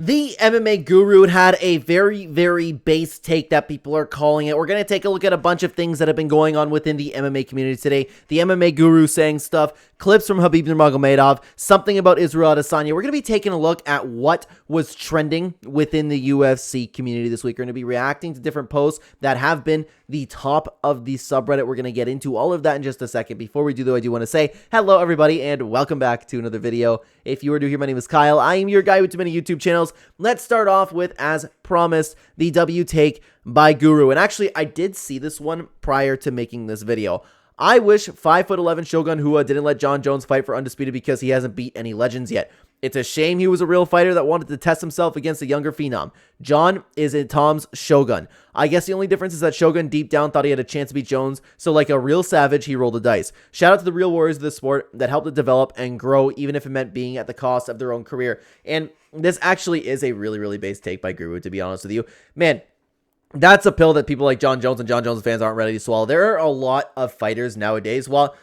The MMA Guru had a very base take that people are calling it. We're going to take a look at a bunch of things that have been going on within the MMA community today. The MMA Guru saying stuff, clips from Khabib Nurmagomedov, something about Israel Adesanya. We're going to be taking a look at what was trending within the UFC community this week. We're going to be reacting to different posts that have been the top of the subreddit. We're going to get into all of that in just a second. Before we do, though, I do want to say hello, everybody, and welcome back to another video. If you are new here, my name is Kyle. I am your guy with too many YouTube channels. Let's start off with, as promised, the W take by Guru. And actually, I did see this one prior to making this video. I wish 5'11" Shogun Rua didn't let Jon Jones fight for Undisputed because he hasn't beat any legends yet. It's a shame he was a real fighter that wanted to test himself against a younger phenom. Jon is in Tom's Shogun. I guess the only difference is that Shogun deep down thought he had a chance to beat Jones, so like a real savage, he rolled the dice. Shout out to the real warriors of the sport that helped it develop and grow, even if it meant being at the cost of their own career. And this actually is a really base take by Guru, to be honest with you. Man, that's a pill that people like Jon Jones and Jon Jones fans aren't ready to swallow. There are a lot of fighters nowadays. Well,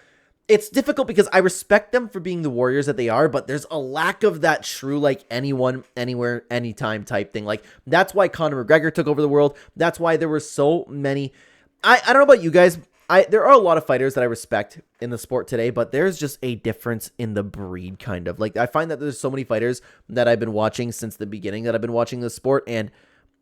it's difficult because I respect them for being the warriors that they are, but there's a lack of that true, like, anyone, anywhere, anytime type thing. Like, that's why Conor McGregor took over the world. That's why there were so many. I don't know about you guys. There are a lot of fighters that I respect in the sport today, but there's just a difference in the breed, kind of. Like, I find that there's so many fighters that I've been watching since the beginning that I've been watching this sport, and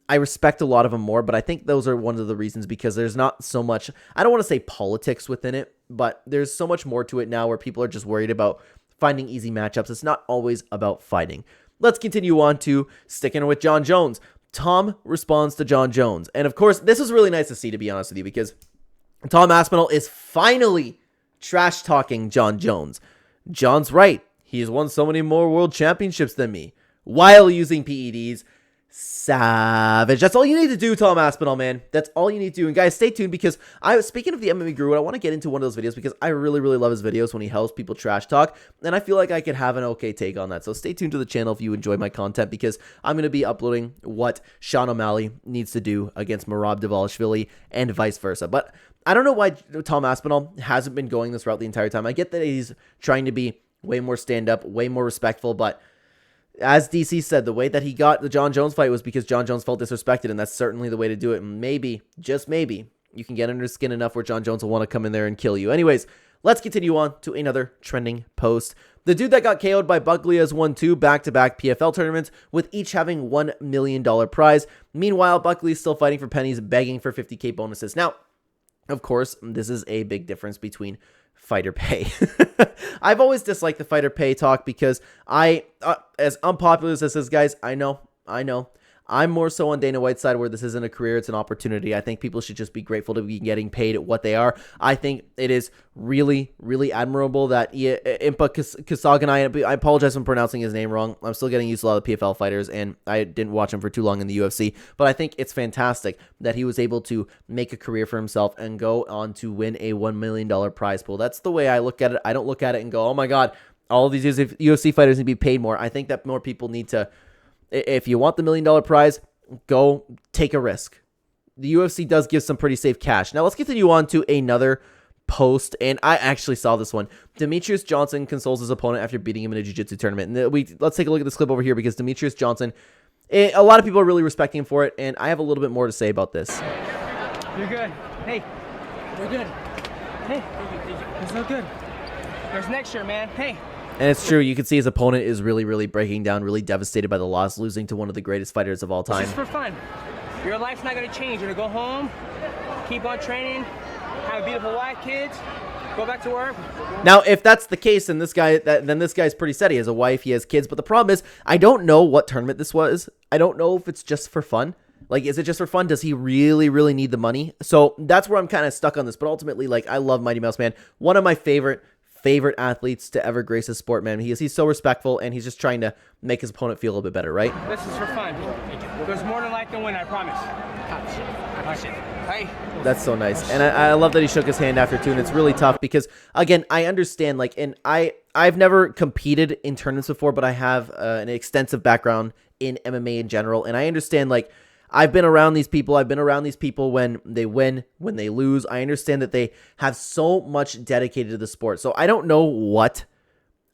I respect a lot of them more, but I think those are one of the reasons because there's not so much, I don't want to say politics within it, but there's so much more to it now where people are just worried about finding easy matchups. It's not always about fighting. Let's continue on to sticking with Jon Jones. Tom responds to Jon Jones. And of course, this is really nice to see, to be honest with you, because Tom Aspinall is finally trash talking Jon Jones. Jon's right. He's won so many more world championships than me while using PEDs. Savage. That's all you need to do, Tom Aspinall, man. That's all you need to do. And guys, stay tuned because speaking of the MMA Guru, I want to get into one of those videos because I really love his videos when he helps people trash talk, and I feel like I could have an okay take on that. So stay tuned to the channel if you enjoy my content because I'm going to be uploading what Sean O'Malley needs to do against Merab Dvalishvili and vice versa. But I don't know why Tom Aspinall hasn't been going this route the entire time. I get that he's trying to be way more stand-up, way more respectful, but as DC said, the way that he got the Jon Jones fight was because Jon Jones felt disrespected, and that's certainly the way to do it. And maybe, just maybe, you can get under his skin enough where Jon Jones will want to come in there and kill you. Anyways, let's continue on to another trending post. The dude that got KO'd by Buckley has won 2 back-to-back PFL tournaments, with each having $1 million prize. Meanwhile, Buckley's still fighting for pennies, begging for 50K bonuses. Now, of course, this is a big difference between fighter pay. I've always disliked the fighter pay talk because as unpopular as this is, guys, I know. I'm more so on Dana White's side where this isn't a career, it's an opportunity. I think people should just be grateful to be getting paid what they are. I think it is really admirable that Impa Kasaganai, I apologize for pronouncing his name wrong. I'm still getting used to a lot of PFL fighters, and I didn't watch him for too long in the UFC, but I think it's fantastic that he was able to make a career for himself and go on to win a $1 million prize pool. That's the way I look at it. I don't look at it and go, oh my God, all of these UFC fighters need to be paid more. I think that more people need to, if you want the $1 million prize, go take a risk. The UFC does give some pretty safe cash. Now let's continue on to another post, and I actually saw this one. Demetrius Johnson consoles his opponent after beating him in a jiu-jitsu tournament. And let's take a look at this clip over here because Demetrius Johnson, a lot of people are really respecting him for it, and I have a little bit more to say about this. You're good. Hey, we're good. Hey, it's so good. There's next year, man. Hey. And it's true. You can see his opponent is really breaking down, really devastated by the loss, losing to one of the greatest fighters of all time. It's just for fun. Your life's not going to change. You're going to go home, keep on training, have a beautiful wife, kids, go back to work. Now, if that's the case, then this guy's pretty set. He has a wife, he has kids. But the problem is, I don't know what tournament this was. I don't know if it's just for fun. Like, is it just for fun? Does he really need the money? So that's where I'm kind of stuck on this. But ultimately, like, I love Mighty Mouse Man. One of my favorite athletes to ever grace his sport, man. He's so respectful, and he's just trying to make his opponent feel a little bit better, right? This is for fun. There's more to life than win, I promise. Hey. That's so nice. And I love that he shook his hand after too, and it's really tough because, again, I understand, like, and I've never competed in tournaments before, but I have an extensive background in MMA in general, and I understand, like, I've been around these people. I've been around these people when they win, when they lose. I understand that they have so much dedicated to the sport. So I don't know what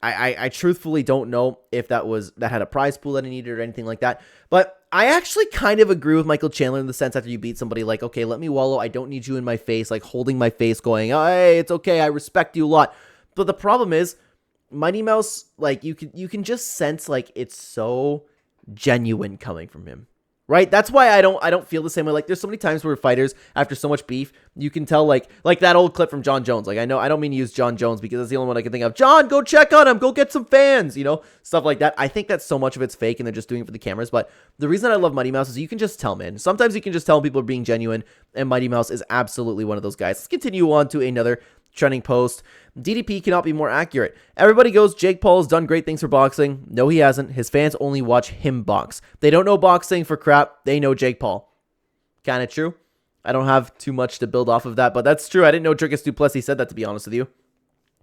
I truthfully don't know if that had a prize pool that he needed or anything like that. But I actually kind of agree with Michael Chandler in the sense after you beat somebody, like, okay, let me wallow. I don't need you in my face, like holding my face going, oh, hey, it's okay. I respect you a lot. But the problem is Mighty Mouse, like you can just sense like it's so genuine coming from him. Right? That's why I don't feel the same way. Like, there's so many times where fighters, after so much beef, you can tell, like that old clip from John Jones. Like, I don't mean to use John Jones because that's the only one I can think of. John, go check on him. Go get some fans. You know, stuff like that. I think that so much of it's fake and they're just doing it for the cameras. But the reason I love Mighty Mouse is you can just tell, man. Sometimes you can just tell when people are being genuine, and Mighty Mouse is absolutely one of those guys. Let's continue on to another trending post. DDP cannot be more accurate. Everybody goes, Jake Paul has done great things for boxing. No, he hasn't. His fans only watch him box. They don't know boxing for crap. They know Jake Paul. Kind of true. I don't have too much to build off of that, but that's true. I didn't know Dricus Duplessis said that, to be honest with you.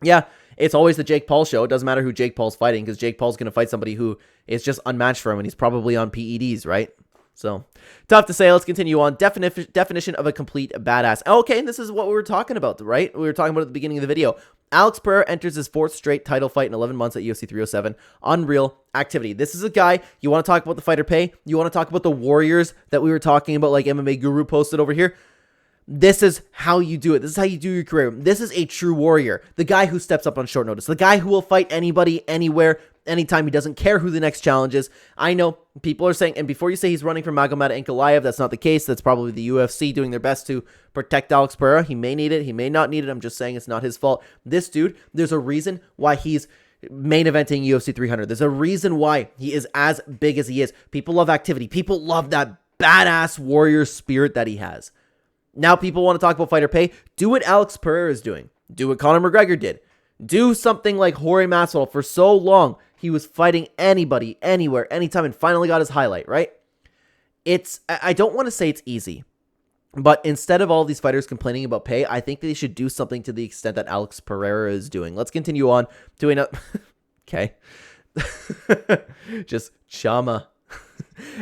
Yeah, it's always the Jake Paul show. It doesn't matter who Jake Paul's fighting because Jake Paul's going to fight somebody who is just unmatched for him, and he's probably on PEDs, right? So, tough to say. Let's continue on. Definition of a complete badass. Okay, and this is what we were talking about, right? We were talking about at the beginning of the video. Alex Pereira enters his 4th straight title fight in 11 months at UFC 307. Unreal activity. This is a guy, you want to talk about the fighter pay? You want to talk about the warriors that we were talking about, like MMA Guru posted over here? This is how you do it. This is how you do your career. This is a true warrior. The guy who steps up on short notice. The guy who will fight anybody, anywhere, anytime. He doesn't care who the next challenge is. I know people are saying, and before you say he's running from Magomed Ankalaev, that's not the case. That's probably the UFC doing their best to protect Alex Pereira. He may need it. He may not need it. I'm just saying it's not his fault. This dude, there's a reason why he's main eventing UFC 300. There's a reason why he is as big as he is. People love activity. People love that badass warrior spirit that he has. Now people want to talk about fighter pay. Do what Alex Pereira is doing. Do what Conor McGregor did. Do something like Jorge Masvidal. For so long, he was fighting anybody, anywhere, anytime, and finally got his highlight, right? I don't want to say it's easy, but instead of all these fighters complaining about pay, I think they should do something to the extent that Alex Pereira is doing. Let's continue on to another. Okay. Just Chama.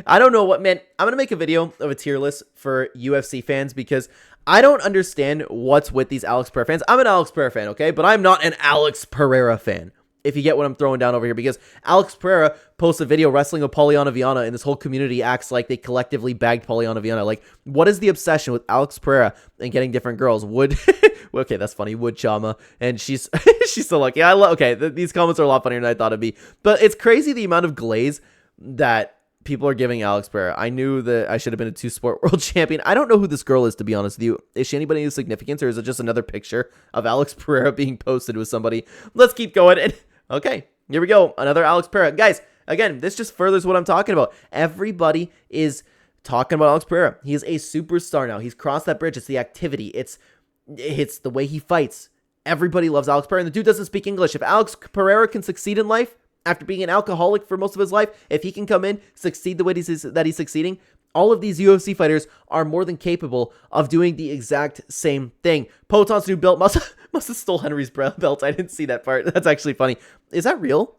I don't know what, man. I'm going to make a video of a tier list for UFC fans because I don't understand what's with these Alex Pereira fans. I'm an Alex Pereira fan, okay? But I'm not an Alex Pereira fan, if you get what I'm throwing down over here, because Alex Pereira posts a video wrestling with Polyana Viana, and this whole community acts like they collectively bagged Polyana Viana. Like, what is the obsession with Alex Pereira and getting different girls? Okay, that's funny. Wood Chama, and she's she's so lucky. Okay, these comments are a lot funnier than I thought it'd be, but it's crazy the amount of glaze that people are giving Alex Pereira. I knew that I should have been a 2-sport world champion. I don't know who this girl is, to be honest with you. Is she anybody of significance, or is it just another picture of Alex Pereira being posted with somebody? Let's keep going. Okay, here we go. Another Alex Pereira. Guys, again, this just furthers what I'm talking about. Everybody is talking about Alex Pereira. He is a superstar now. He's crossed that bridge. It's the activity. It's the way he fights. Everybody loves Alex Pereira, and the dude doesn't speak English. If Alex Pereira can succeed in life, after being an alcoholic for most of his life, if he can come in, succeed the way that he's succeeding, all of these UFC fighters are more than capable of doing the exact same thing. Poton's new belt must have stole Henry's belt. I didn't see that part. That's actually funny. Is that real?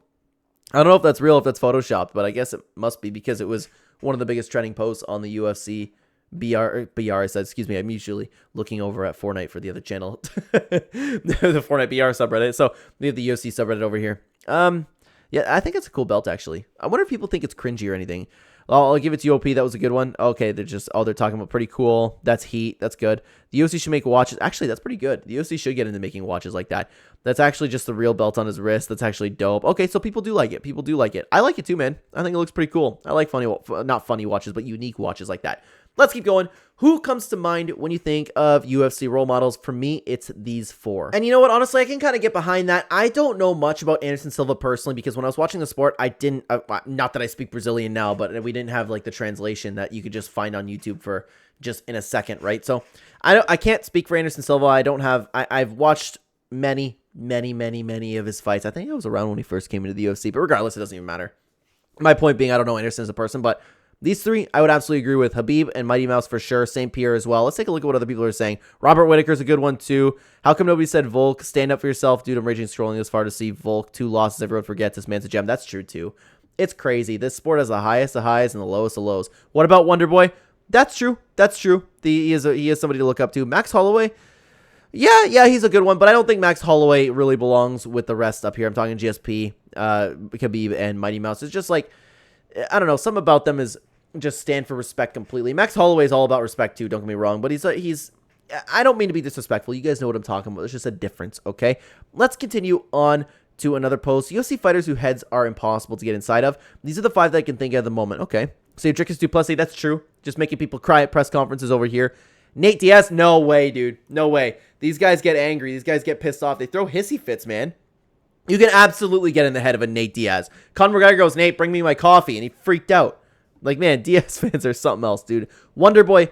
I don't know if that's real, if that's photoshopped, but I guess it must be because it was one of the biggest trending posts on the UFC BR. I said, excuse me, I'm usually looking over at Fortnite for the other channel. The Fortnite BR subreddit. So we have the UFC subreddit over here. Yeah, I think it's a cool belt, actually. I wonder if people think it's cringy or anything. I'll give it to OP. That was a good one. Okay, they're talking about pretty cool. That's heat. That's good. The UFC should make watches. Actually, that's pretty good. The UFC should get into making watches like that. That's actually just the real belt on his wrist. That's actually dope. Okay, so people do like it. People do like it. I like it too, man. I think it looks pretty cool. I like not funny watches, but unique watches like that. Let's keep going. Who comes to mind when you think of UFC role models? For me, it's these 4. And you know what? Honestly, I can kind of get behind that. I don't know much about Anderson Silva personally because when I was watching the sport, I didn't, not that I speak Brazilian now, but we didn't have like the translation that you could just find on YouTube for just in a second, right? So I can't speak for Anderson Silva. I've watched many of his fights. I think I was around when he first came into the UFC, but regardless, it doesn't even matter. My point being, I don't know Anderson as a person, but these 3, I would absolutely agree with. Habib and Mighty Mouse for sure. St. Pierre as well. Let's take a look at what other people are saying. Robert Whitaker's a good one too. How come nobody said Volk? Stand up for yourself, dude. I'm raging scrolling this far to see Volk. 2 losses. Everyone forgets this man's a gem. That's true too. It's crazy. This sport has the highest of highs and the lowest of lows. What about Wonder Boy? That's true. That's true. He is somebody to look up to. Max Holloway. Yeah, he's a good one, but I don't think Max Holloway really belongs with the rest up here. I'm talking GSP, Khabib, and Mighty Mouse. It's just like, I don't know, something about them is just stand for respect completely. Max Holloway is all about respect too, don't get me wrong, but he's I don't mean to be disrespectful. You guys know what I'm talking about. There's just a difference, okay? Let's continue on to another post. UFC fighters whose heads are impossible to get inside of. These are the 5 that I can think of at the moment. Okay. So Dricus Du Plessis, that's true. Just making people cry at press conferences over here. Nate Diaz, no way, dude. No way. These guys get angry. These guys get pissed off. They throw hissy fits, man. You can absolutely get in the head of a Nate Diaz. Conor McGregor goes, Nate, bring me my coffee. And he freaked out. Like, man, Diaz fans are something else, dude. Wonderboy,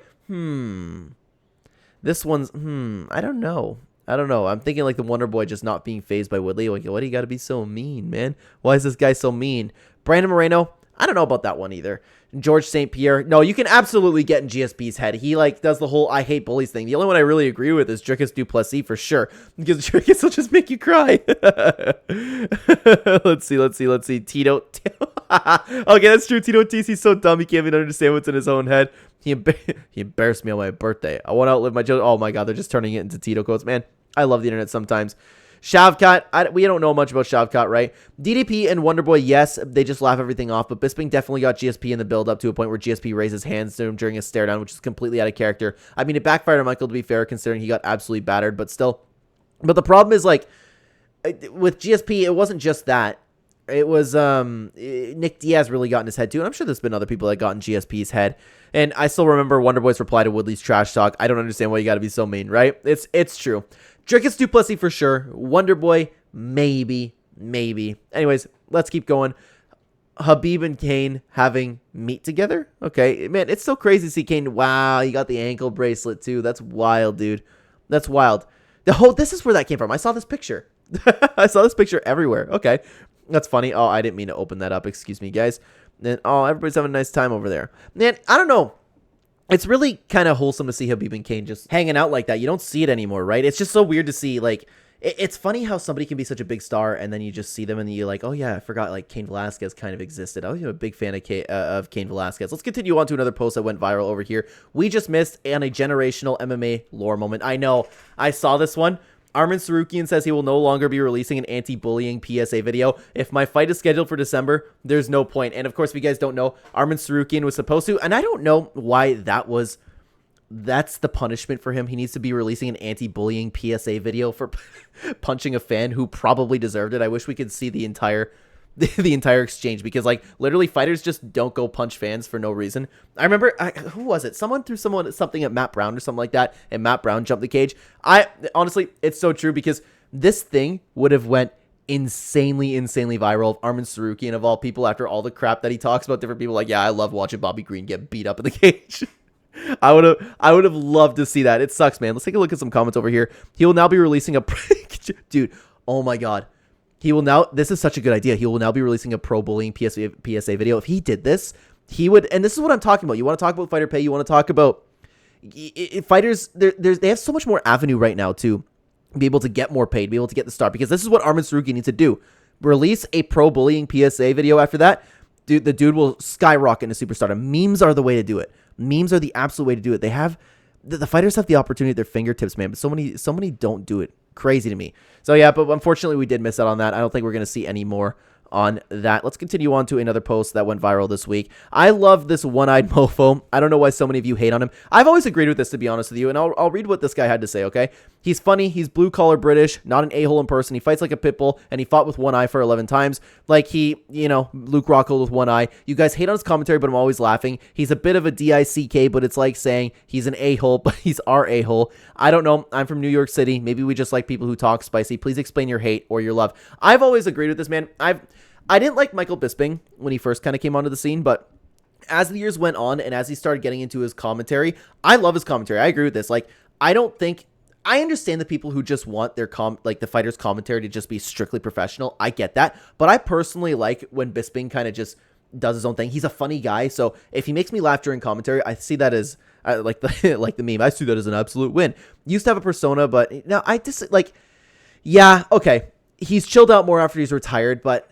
This one's, I don't know. I'm thinking like the Wonderboy just not being fazed by Woodley. Like, why do you got to be so mean, man? Why is this guy so mean? Brandon Moreno, I don't know about that one either. George St. Pierre. No, you can absolutely get in GSP's head. He like does the whole I hate bullies thing. The only one I really agree with is Dricus Du Plessis for sure. Because Dricus will just make you cry. Let's see. Tito. Okay, that's true. Tito TC's so dumb he can't even understand what's in his own head. He embarrassed me on my birthday. I want to outlive my children. Oh my god, they're just turning it into Tito quotes. Man, I love the internet sometimes. Shavkat, we don't know much about Shavkat, right? DDP and Wonderboy, yes, they just laugh everything off, but Bisping definitely got GSP in the build-up to a point where GSP raised his hands to him during a stare-down, which is completely out of character. I mean, it backfired on Michael, to be fair, considering he got absolutely battered, but still. But the problem is, like, with GSP, it wasn't just that. It was Nick Diaz really got in his head, too, and I'm sure there's been other people that got in GSP's head. And I still remember Wonderboy's reply to Woodley's trash talk. I don't understand why you got to be so mean, right? It's true. Dricus Du Plessis for sure. Wonderboy, maybe. Anyways, let's keep going. Khabib and Kane having meet together? Okay, man, it's so crazy to see Kane. Wow, he got the ankle bracelet too. That's wild, dude. That's wild. This is where that came from. I saw this picture. I saw this picture everywhere. Okay, that's funny. Oh, I didn't mean to open that up. Excuse me, guys. And everybody's having a nice time over there. Man, I don't know. It's really kind of wholesome to see Khabib and Kane just hanging out like that. You don't see it anymore, right? It's just so weird to see, like, it's funny how somebody can be such a big star and then you just see them and you're like, oh yeah, I forgot, like, Cain Velasquez kind of existed. I was a big fan of Cain Velasquez. Let's continue on to another post that went viral over here. We just missed on a generational MMA lore moment. I know. I saw this one. Armin Sarukian says he will no longer be releasing an anti-bullying PSA video. If my fight is scheduled for December, there's no point. And of course, if you guys don't know, Armin Sarukian was supposed to, and I don't know why that's the punishment for him. He needs to be releasing an anti-bullying PSA video for punching a fan who probably deserved it. I wish we could see the entire exchange, because like literally fighters just don't go punch fans for no reason. I remember who was it? Someone threw something at Matt Brown or something like that, and Matt Brown jumped the cage. Honestly, it's so true, because this thing would have went insanely viral if Armin Sarukian, of all people, after all the crap that he talks about different people, like, yeah, I love watching Bobby Green get beat up in the cage. I would have loved to see that. It sucks, man. Let's take a look at some comments over here. He will now be releasing a dude. Oh my god. He will now, this is such a good idea. He will now be releasing a pro bullying PSA video. If he did this, he would, and this is what I'm talking about. You want to talk about fighter pay, you want to talk about fighters, they have so much more avenue right now to be able to get more paid, be able to get the start, because this is what Armin Sarukian needs to do. Release a pro bullying PSA video after that. Dude, the dude will skyrocket into superstar. Memes are the way to do it. Memes are the absolute way to do it. They have, the fighters have the opportunity at their fingertips, man, but so many don't do it. Crazy to me. So yeah, but unfortunately we did miss out on that. I don't think we're going to see any more on that. Let's continue on to another post that went viral this week. I love this one-eyed mofo. I don't know why so many of you hate on him. I've always agreed with this, to be honest with you, and I'll read what this guy had to say, okay? He's funny, he's blue-collar British, not an a-hole in person, he fights like a pit bull, and he fought with one eye for 11 times. Like Luke Rockhold with one eye. You guys hate on his commentary, but I'm always laughing. He's a bit of a DICK, but it's like saying he's an a-hole, but he's our a-hole. I don't know. I'm from New York City. Maybe we just like people who talk spicy. Please explain your hate or your love. I've always agreed with this, man. I didn't like Michael Bisping when he first kind of came onto the scene, but as the years went on and as he started getting into his commentary, I love his commentary. I agree with this. Like, I understand the people who just want their the fighters' commentary to just be strictly professional. I get that, but I personally like when Bisping kind of just does his own thing. He's a funny guy, so if he makes me laugh during commentary, I see that as like the meme. I see that as an absolute win. Used to have a persona, but now I just yeah, okay. He's chilled out more after he's retired, but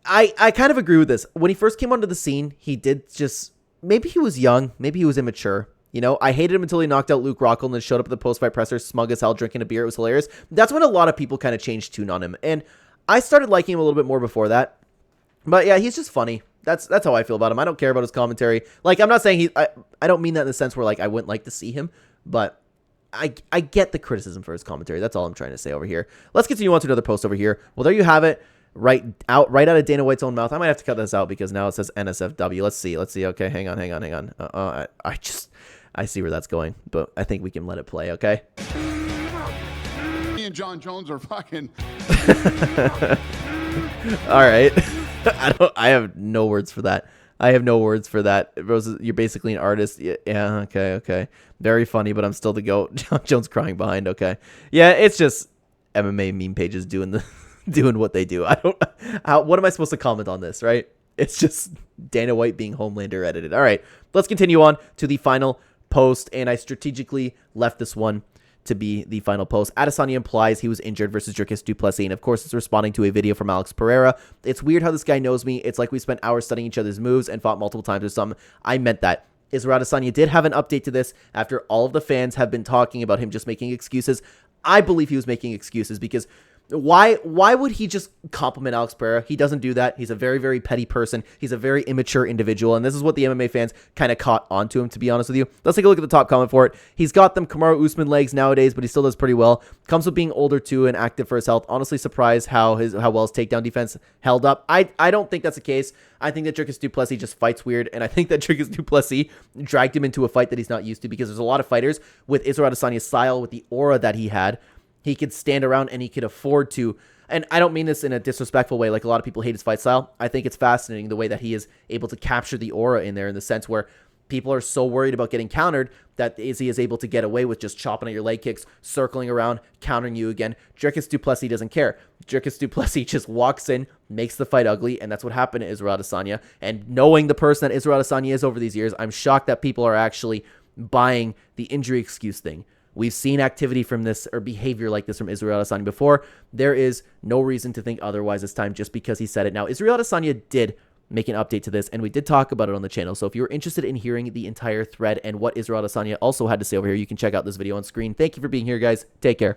I kind of agree with this. When he first came onto the scene, he did just, maybe he was young, maybe he was immature. You know, I hated him until he knocked out Luke Rockhold and then showed up at the post-fight presser, smug as hell, drinking a beer. It was hilarious. That's when a lot of people kind of changed tune on him. And I started liking him a little bit more before that. But yeah, he's just funny. That's how I feel about him. I don't care about his commentary. Like, I'm not saying I don't mean that in the sense where, like, I wouldn't like to see him. But I get the criticism for his commentary. That's all I'm trying to say over here. Let's continue on to another post over here. Well, there you have it. Right out of Dana White's own mouth. I might have to cut this out because now it says NSFW. Let's see. Okay, hang on. I see where that's going, but I think we can let it play, okay? Me and John Jones are fucking. All right. I have no words for that. You're basically an artist. Yeah, okay. Very funny, but I'm still the GOAT. John Jones crying behind, okay. Yeah, it's just MMA meme pages doing what they do. What am I supposed to comment on this, right? It's just Dana White being Homelander edited. All right, let's continue on to the final post, and I strategically left this one to be the final post. Adesanya implies he was injured versus Dricus du Plessis, and of course it's responding to a video from Alex Pereira. It's weird how this guy knows me. It's like we spent hours studying each other's moves and fought multiple times or something. I meant that. Israel Adesanya did have an update to this after all of the fans have been talking about him just making excuses. I believe he was making excuses because why would he just compliment Alex Pereira? He doesn't do that. He's a very, very petty person. He's a very immature individual, and this is what the MMA fans kind of caught onto him, to be honest with you. Let's take a look at the top comment for it. He's got them Kamaru Usman legs nowadays, but he still does pretty well. Comes with being older too and active for his health. Honestly surprised how well his takedown defense held up. I don't think that's the case. I think that Dricus du Plessis just fights weird, and I think that Dricus du Plessis dragged him into a fight that he's not used to, because there's a lot of fighters with Israel Adesanya's style, with the aura that he had. He could stand around and he could afford to, and I don't mean this in a disrespectful way, like a lot of people hate his fight style. I think it's fascinating the way that he is able to capture the aura in there, in the sense where people are so worried about getting countered that he is able to get away with just chopping at your leg kicks, circling around, countering you again. Dricus du Plessis doesn't care. Dricus du Plessis just walks in, makes the fight ugly, and that's what happened to Israel Adesanya. And knowing the person that Israel Adesanya is over these years, I'm shocked that people are actually buying the injury excuse thing. We've seen activity from this, or behavior like this, from Israel Adesanya before. There is no reason to think otherwise this time, just because he said it. Now, Israel Adesanya did make an update to this, and we did talk about it on the channel. So if you're interested in hearing the entire thread and what Israel Adesanya also had to say over here, you can check out this video on screen. Thank you for being here, guys. Take care.